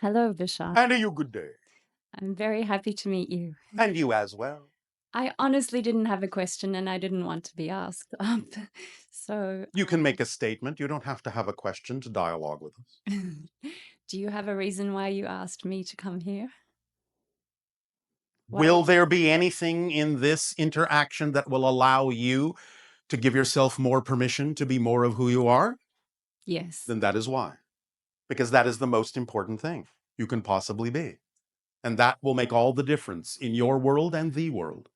Hello, Bashar. And you good day. I'm very happy to meet you. And you as well. I honestly didn't have a question and I didn't want to be asked. So, You can make a statement. You don't have to have a question to dialogue with us. do you have a reason why you asked me to come here? Will there be anything in this interaction that will allow you to give yourself more permission to be more of who you are? Yes. Then that is why. Because that is the most important thing you can possibly be. And that will make all the difference in your world and the world.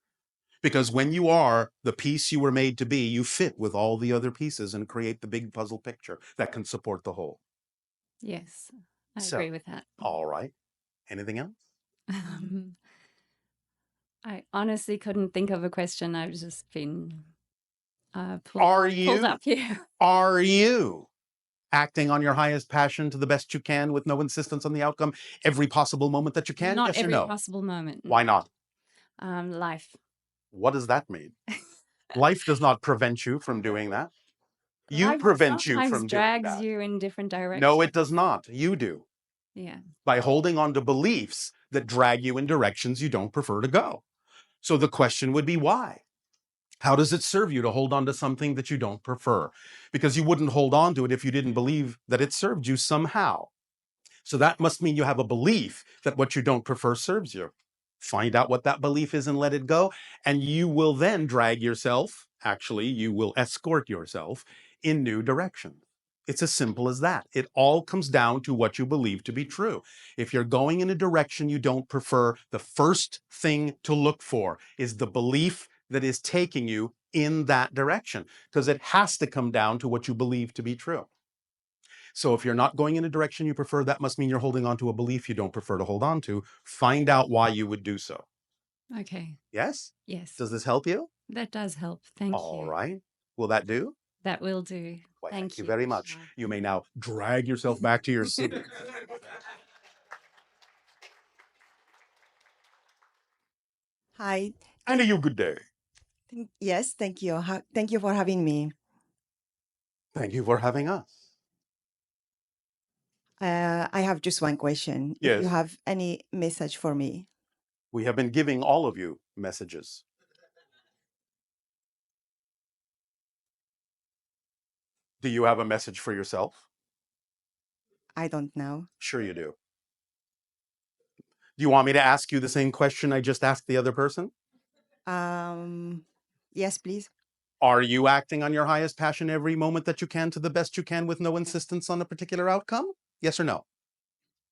Because when you are the piece you were made to be, you fit with all the other pieces and create the big puzzle picture that can support the whole. Yes, I So, agree with that. all right. Anything else? I honestly couldn't think of a question. I've just been Are pulled you up here. are you acting on your highest passion to the best you can with no insistence on the outcome every possible moment that you can? Not Yes or every no? possible moment. Why not? Life. What does that mean? Life does not prevent you from doing that. You Life prevent you sometimes from doing drags that. you in different No, directions. it does not. You do. Yeah. By holding on to beliefs that drag you in directions you don't prefer to go. So the question would be why? How does it serve you to hold on to something that you don't prefer? Because you wouldn't hold on to it if you didn't believe that it served you somehow. So that must mean you have a belief that what you don't prefer serves you. Find out what that belief is and let it go. And you will then drag yourself, actually, you will escort yourself in new directions. It's as simple as that. It all comes down to what you believe to be true. If you're going in a direction you don't prefer, the first thing to look for is the belief that is taking you in that direction, because it has to come down to what you believe to be true. So if you're not going in a direction you prefer, that must mean you're holding on to a belief you don't prefer to hold on to. Find out why you would do so. Okay. Yes? Yes. Does this help you? That does help. Thank All you. right. Will that do? That will do. Why, thank Thank you you. very much. You may now drag yourself back to your seat. Hi. And a you good day. Yes, thank you. Thank you for having me. Thank you for having us. I have just one question. If you Yes. have any message for me. We have been giving all of you messages. Do you have a message for yourself? I don't know. Sure you do. Do you want me to ask you the same question I just asked the other person? Yes, please. Are you acting on your highest passion every moment that you can to the best you can with no insistence on a particular outcome? Yes or no?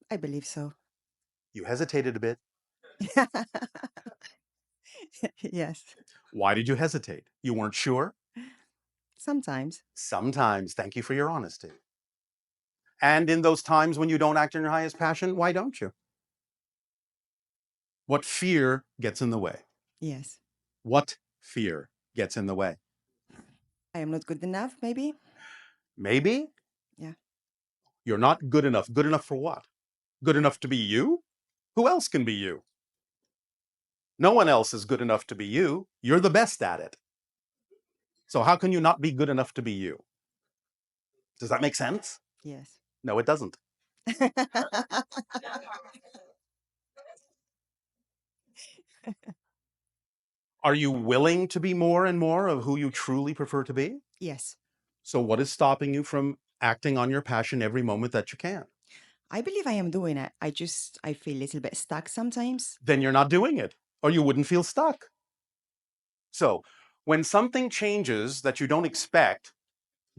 I believe so. You hesitated a bit. Yes. Why did you hesitate? You weren't sure? Sometimes. Sometimes. Thank you for your honesty. And in those times when you don't act on your highest passion, why don't you? What fear gets in the way? Yes. What fear gets in the way? I am not good enough, maybe? Maybe Yeah. you're not good enough. Good enough for what? Good enough to be you? Who else can be you? No one else is good enough to be you. You're the best at it. So how can you not be good enough to be you? Does that make sense? Yes. No, it doesn't. Are you willing to be more and more of who you truly prefer to be? Yes. So what is stopping you from acting on your passion every moment that you can? I believe I am doing it. I feel a little bit stuck sometimes. Then you're not doing it, or you wouldn't feel stuck. So when something changes that you don't expect,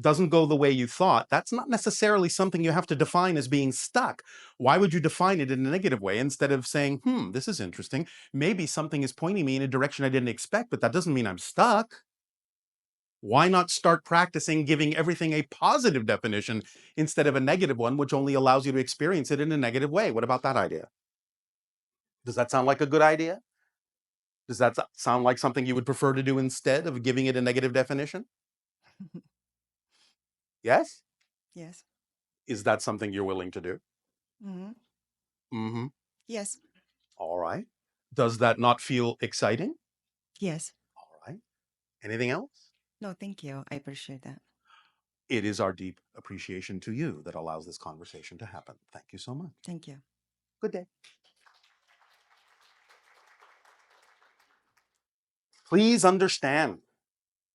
doesn't go the way you thought, that's not necessarily something you have to define as being stuck. Why would you define it in a negative way instead of saying, this is interesting. Maybe something is pointing me in a direction I didn't expect, but that doesn't mean I'm stuck. Why not start practicing giving everything a positive definition instead of a negative one, which only allows you to experience it in a negative way? What about that idea? Does that sound like a good idea? Does that sound like something you would prefer to do instead of giving it a negative definition? Yes? Yes. Is that something you're willing to do? Mm-hmm. Mm-hmm. Yes. All right. Does that not feel exciting? Yes. All right. Anything else? No, thank you. I appreciate that. It is our deep appreciation to you that allows this conversation to happen. Thank you so much. Thank you. Good day. Please understand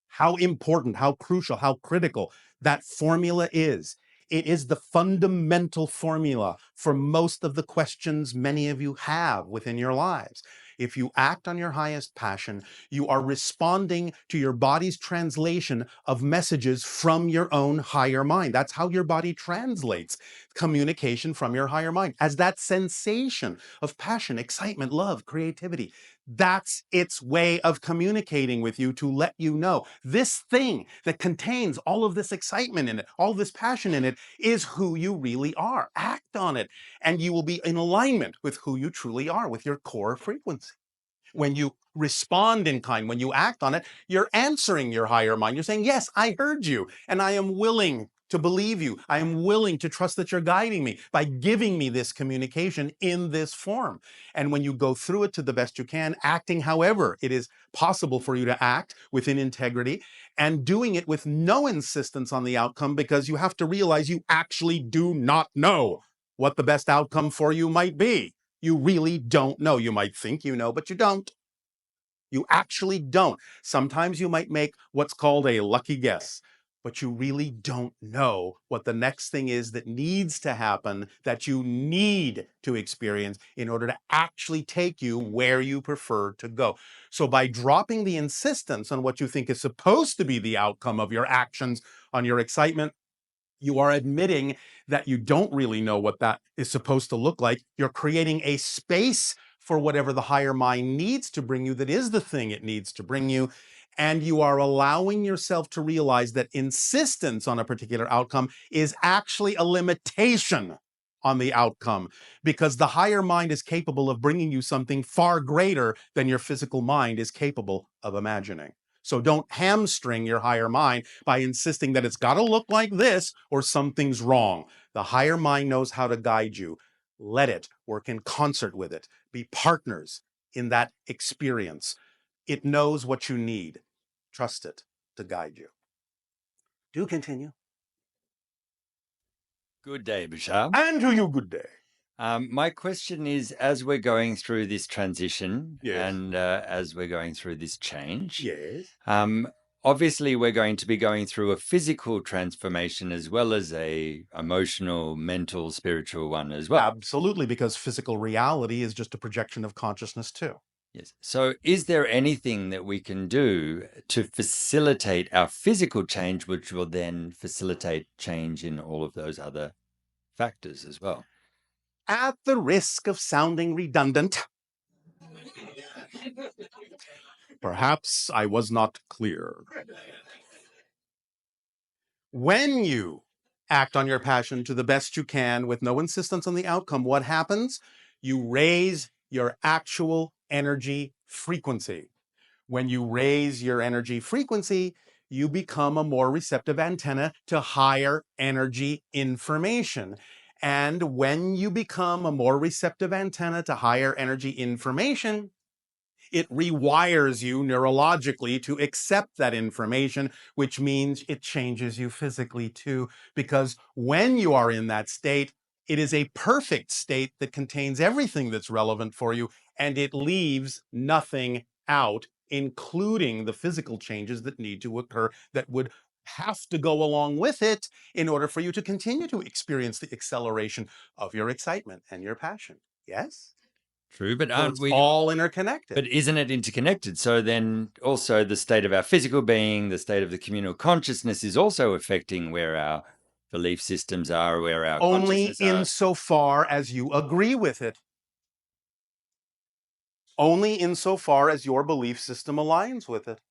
how important, how crucial, how critical that formula is. It is the fundamental formula for most of the questions many of you have within your lives. If you act on your highest passion, you are responding to your body's translation of messages from your own higher mind. That's how your body translates communication from your higher mind as that sensation of passion, excitement, love, creativity. That's its way of communicating with you to let you know this thing that contains all of this excitement in it, all this passion in it, is who you really are. Act on it, and you will be in alignment with who you truly are, with your core frequency. When you respond in kind, when you act on it, you're answering your higher mind. You're saying, yes, I heard you, and I am willing to believe you. I am willing to trust that you're guiding me by giving me this communication in this form. And when you go through it to the best you can, acting however it is possible for you to act within integrity, and doing it with no insistence on the outcome, because you have to realize you actually do not know what the best outcome for you might be. You really don't know. You might think you know, but you don't. You actually don't. Sometimes you might make what's called a lucky guess, but you really don't know what the next thing is that needs to happen, that you need to experience in order to actually take you where you prefer to go. So by dropping the insistence on what you think is supposed to be the outcome of your actions, on your excitement, you are admitting that you don't really know what that is supposed to look like. You're creating a space for whatever the higher mind needs to bring you that is the thing it needs to bring you. And you are allowing yourself to realize that insistence on a particular outcome is actually a limitation on the outcome, because the higher mind is capable of bringing you something far greater than your physical mind is capable of imagining. So don't hamstring your higher mind by insisting that it's got to look like this or something's wrong. The higher mind knows how to guide you. Let it work in concert with it. Be partners in that experience. It knows what you need. Trust it to guide you. Do continue. Good day, Bashar. And to you, good day. My question is, as we're going through this transition Yes. and as we're going through this change, Yes. obviously we're going to be going through a physical transformation as well as a emotional, mental, spiritual one as well. Absolutely, because physical reality is just a projection of consciousness too. Yes. So is there anything that we can do to facilitate our physical change, which will then facilitate change in all of those other factors as well? At the risk of sounding redundant, perhaps I was not clear. When you act on your passion to the best you can with no insistence on the outcome, what happens? You raise your actual energy frequency. When you raise your energy frequency, you become a more receptive antenna to higher energy information. And when you become a more receptive antenna to higher energy information, it rewires you neurologically to accept that information, which means it changes you physically too. Because when you are in that state, it is a perfect state that contains everything that's relevant for you, and it leaves nothing out, including the physical changes that need to occur that would have to go along with it in order for you to continue to experience the acceleration of your excitement and your passion. Yes? True, but So aren't it's we all interconnected. But isn't it interconnected? So then also the state of our physical being, the state of the communal consciousness is also affecting where our belief systems are, where our Only consciousness are. insofar as you agree with it. Only insofar as your belief system aligns with it.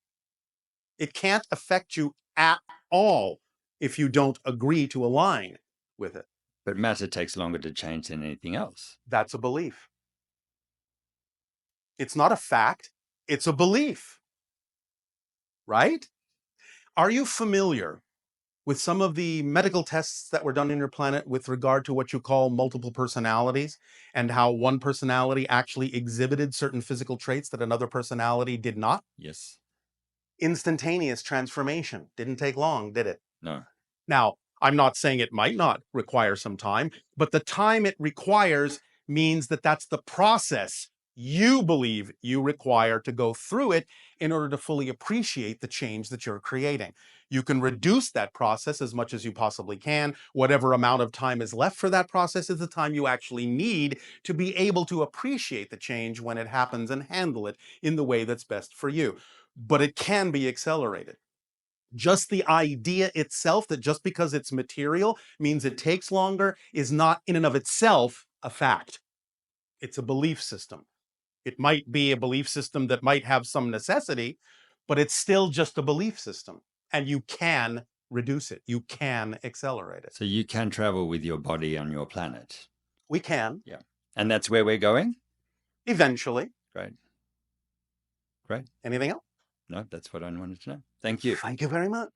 It can't affect you at all if you don't agree to align with it. But matter takes longer to change than anything else. That's a belief. It's not a fact, it's a belief. Right? Are you familiar with some of the medical tests that were done in your planet with regard to what you call multiple personalities, and how one personality actually exhibited certain physical traits that another personality did not? Yes. Instantaneous transformation. Didn't take long, did it? No. Now, I'm not saying it might not require some time, but the time it requires means that that's the process you believe you require to go through it in order to fully appreciate the change that you're creating. You can reduce that process as much as you possibly can. Whatever amount of time is left for that process is the time you actually need to be able to appreciate the change when it happens and handle it in the way that's best for you. But it can be accelerated. Just the idea itself that just because it's material means it takes longer is not in and of itself a fact. It's a belief system. It might be a belief system that might have some necessity, but it's still just a belief system. And you can reduce it. You can accelerate it. So you can travel with your body on your planet. We can. Yeah. And that's where we're going? Eventually. Great. Great. Anything else? No, that's what I wanted to know. Thank you. Thank you very much.